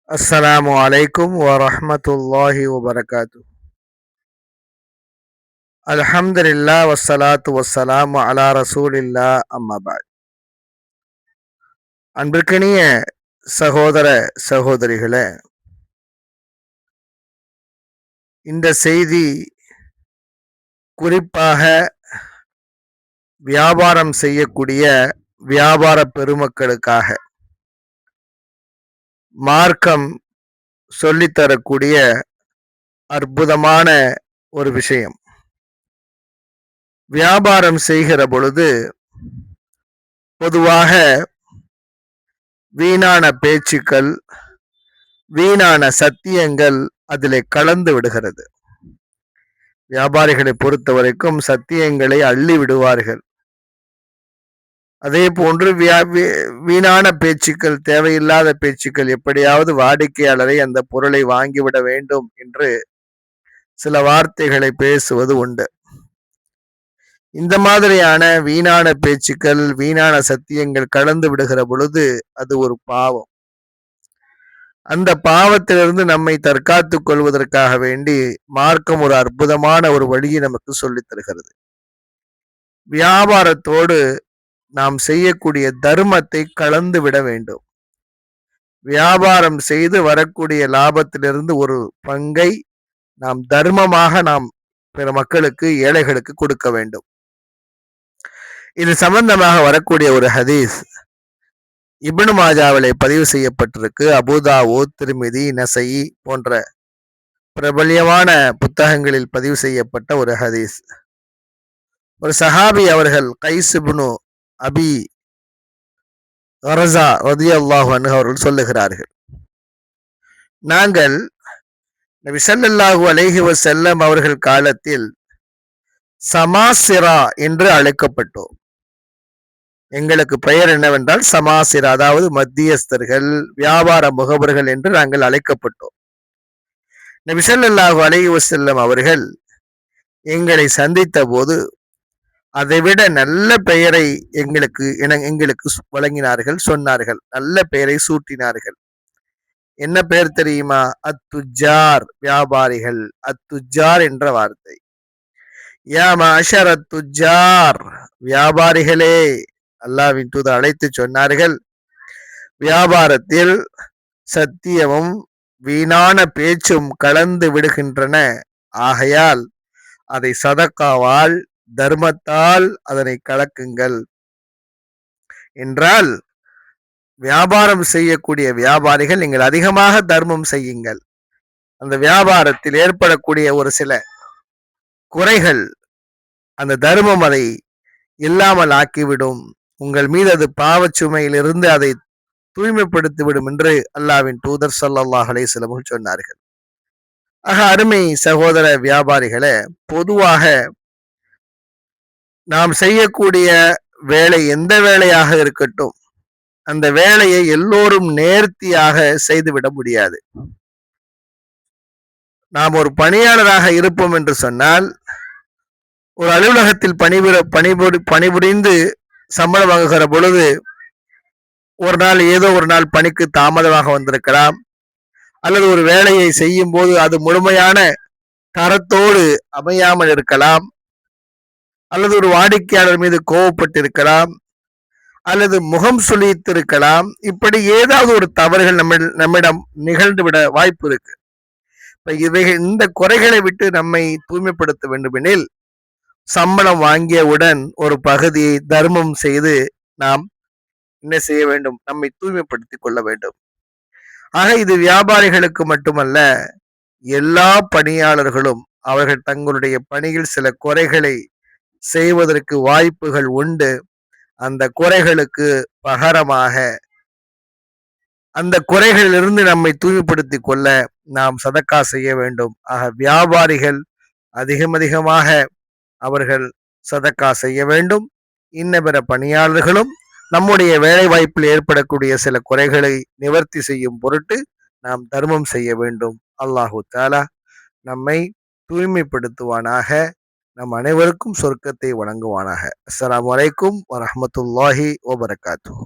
அஸ்ஸலாமு அலைக்கும் வரஹ்மத்துல்லாஹி வபரகாத்து. அல்ஹம்துலில்லாஹ் வஸ்ஸலாத்து வஸ்ஸலாமு அலா ரசூலில்லா அம்மா பஅத். அன்பிற்கினிய சகோதர சகோதரிகளே, இந்த செய்தி குறிப்பாக வியாபாரம் செய்யக்கூடிய வியாபார பெருமக்களுக்காக மார்க்கம் சொல்லித்தரக்கூடிய அற்புதமான ஒரு விஷயம். வியாபாரம் செய்கிற பொழுது பொதுவாக வீணான பேச்சுக்கள், வீணான சத்தியங்கள் அதிலே கலந்து விடுகிறது. வியாபாரிகளை பொறுத்த வரைக்கும் சத்தியங்களை அள்ளி விடுவார்கள். அதே போன்று வீணான பேச்சுக்கள், தேவையில்லாத பேச்சுக்கள், எப்படியாவது வாடிக்கையாளரை அந்த பொருளை வாங்கிவிட வேண்டும் என்று சில வார்த்தைகளை பேசுவது உண்டு. இந்த மாதிரியான வீணான பேச்சுக்கள், வீணான சத்தியங்கள் கலந்து விடுகிற பொழுது அது ஒரு பாவம். அந்த பாவத்திலிருந்து நம்மை தற்காத்துக் கொள்வதற்காக வேண்டி மார்க்கம் ஒரு அற்புதமான ஒரு வழியை நமக்கு சொல்லித் தருகிறது. வியாபாரத்தோடு நாம் செய்யக்கூடிய தர்மத்தை கலந்து விட வேண்டும். வியாபாரம் செய்து வரக்கூடிய லாபத்திலிருந்து ஒரு பங்கை நாம் தர்மமாக பிற மக்களுக்கு, ஏழைகளுக்கு கொடுக்க வேண்டும். இது சம்பந்தமாக வரக்கூடிய ஒரு ஹதீஸ் இப்னு மாஜாவிலே பதிவு செய்யப்பட்டிருக்கு. அபூதாவூத், திர்மிதி, நசஈ போன்ற பிரபல்யமான புத்தகங்களில் பதிவு செய்யப்பட்ட ஒரு ஹதீஸ். ஒரு சஹாபி அவர்கள் கைஸ் இப்னு அபி கரஸா ரலியல்லாஹு அன்ஹு அவர்கள் சொல்லுகிறார்கள், நாங்கள் நபி ஸல்லல்லாஹு அலைஹி வஸல்லம் அவர்கள் காலத்தில் சமாசிரா என்று அழைக்கப்பட்டோம். எங்களுக்கு பெயர் என்னவென்றால் சமாசிரா, அதாவது மத்தியஸ்தர்கள், வியாபார முகவர்கள் என்று நாங்கள் அழைக்கப்பட்டோம். நபி ஸல்லல்லாஹு அலைஹி வஸல்லம் அவர்கள் எங்களை சந்தித்த போது அதைவிட நல்ல பெயரை எங்களுக்கு வழங்கினார்கள், சொன்னார்கள். நல்ல பெயரை சூட்டினார்கள். என்ன பெயர் தெரியுமா? அத்துஜார், வியாபாரிகள். அத்துஜார் என்ற வார்த்தை. யா மஅஷர துஜார், வியாபாரிகளே. அல்லாஹ்வின் தூதர் அழைத்து சொன்னார்கள், வியாபாரத்தில் சத்தியமும் வீணான பேச்சும் கலந்து விடுகின்றன. ஆகையால் அதை சதக்காவால், தர்மத்தால் அதனை கலக்குங்கள் என்றால், வியாபாரம் செய்யக்கூடிய வியாபாரிகள் நீங்கள் அதிகமாக தர்மம் செய்யுங்கள். அந்த வியாபாரத்தில் ஏற்படக்கூடிய ஒரு சில குறைகள், அந்த தர்மம் அதை இல்லாமல் ஆக்கிவிடும். உங்கள் மீது அது பாவச்சுமையிலிருந்து அதை தூய்மைப்படுத்திவிடும் என்று அல்லாஹ்வின் தூதர் ஸல்லல்லாஹு அலைஹி வஸல்லம் சொன்னார்கள். ஆக அருமை சகோதர வியாபாரிகளே, பொதுவாக நாம் செய்யக்கூடிய வேலை எந்த வேலையாக இருக்கட்டும், அந்த வேலையை எல்லோரும் நேர்த்தியாக செய்துவிட முடியாது. நாம் ஒரு பணியாளராக இருப்போம் என்று சொன்னால், ஒரு அலுவலகத்தில் பணிபுரிந்து சம்பளம் வாங்குகிற பொழுது ஒரு நாள் ஏதோ ஒரு நாள் பணிக்கு தாமதமாக வந்திருக்கலாம், அல்லது ஒரு வேலையை செய்யும் போது அது முழுமையான தரத்தோடு அமையாமல் இருக்கலாம், அல்லது ஒரு வாடிக்கையாளர் மீது கோபப்பட்டிருக்கலாம், அல்லது முகம் சுளித்திருக்கலாம். இப்படி ஏதாவது ஒரு தவறுகள் நம்மிடம் நிகழ்ந்துவிட வாய்ப்பு இருக்கு. இந்த குறைகளை விட்டு நம்மை தூய்மைப்படுத்த வேண்டுமெனில் சம்பளம் வாங்கியவுடன் ஒரு பகுதியை தர்மம் செய்து நாம் என்ன செய்ய வேண்டும்? நம்மை தூய்மைப்படுத்திக் கொள்ள வேண்டும். ஆக இது வியாபாரிகளுக்கு மட்டுமல்ல, எல்லா பணியாளர்களும் அவர்கள் தங்களுடைய பணியில் சில குறைகளை செய்வதற்கு வாய்ப்புகள் உண்டு. அந்த குறைகளுக்கு பகரமாக அந்த குறைகளிலிருந்து நம்மை தூய்மைப்படுத்திக் கொள்ள நாம் சதக்கா செய்ய வேண்டும். ஆக வியாபாரிகள் அதிகமாக அவர்கள் சதக்கா செய்ய வேண்டும். இன்ன பிற பணியாளர்களும் நம்முடைய வேலை வாய்ப்பில் ஏற்படக்கூடிய சில குறைகளை நிவர்த்தி செய்யும் பொருட்டு நாம் தர்மம் செய்ய வேண்டும். அல்லாஹு தஆலா நம்மை தூய்மைப்படுத்துவானாக, நம் அனைவருக்கும் சொர்க்கத்தை வழங்குவானாக. அஸ்ஸலாமு அலைக்கும் வரஹ்மத்துல்லாஹி வபரகாத்துஹு.